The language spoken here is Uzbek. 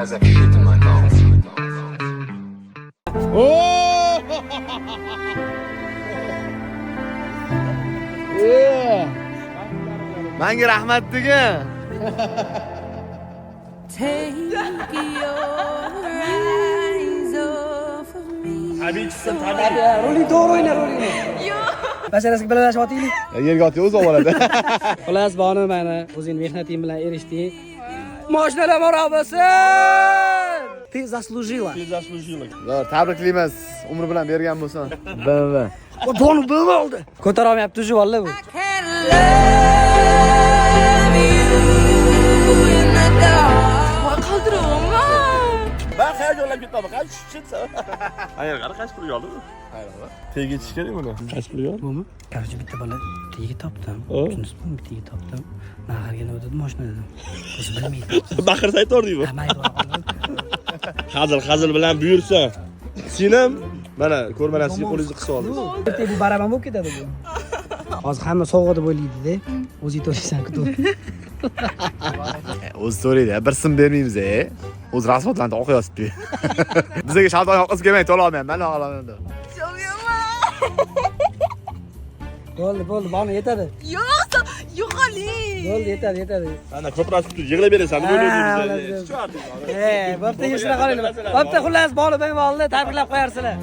has that shit in my mouth. Menga rahmat degan. Tabiiychisan, tabiiy. Roling to'g'ri o'yna, rolingni. Yo'q. Mashalasiga bilalashib otaylik. Yerga otib o'zi oladi. Xullas, bonu mana o'zing mehnating bilan erishding. Mashinalar bor bo'lsin. Ты заслужила. Zo'r, tabriklaymiz. Umri bilan bergan bo'lsin. BMW. O donu BMW oldi. Ko'tara olmayapti shu valla bu. Ben hayal yo'llab ketdim. Qancha tushibsan? Hayır, qara qancha pul yo'ldimi? Hayır. Tega yetish kerak buni. Qancha pul yo'l? Bumi? Короче, bitta bola tegi topdim. Tushunasizmi? Bittaga topdim. Naharga nima dedi mashinada? O'zi bilmaydi. Baqirsa aytordingmi? Mayli. Hazil bilan buyursa. Sinam mana ko'rmalasizga qo'lingizni qisib oldi. Bu baraban bo'lib ketadi bu. Hozir hamma sovg'a deb o'ylaydi-da. O'zing to'laysan-ku. O'zi so'raydi, bir sim bermaymiz O'zi rasmotlarni o'qiyapti. Bizga shaltoq yoqasi kelmay to'la olmayman, men olaman deb. Bo'ldi, bana yetadi. Yo'qoli. Bo'ldi, yetadi. Ana ko'proq tutib yig'lab berasan deb o'ylaymiz. Bo'pti, yurishlar qolaylik. Bo'pti, xullas, bolu ben oldi, tabriklab qo'yarsizlar.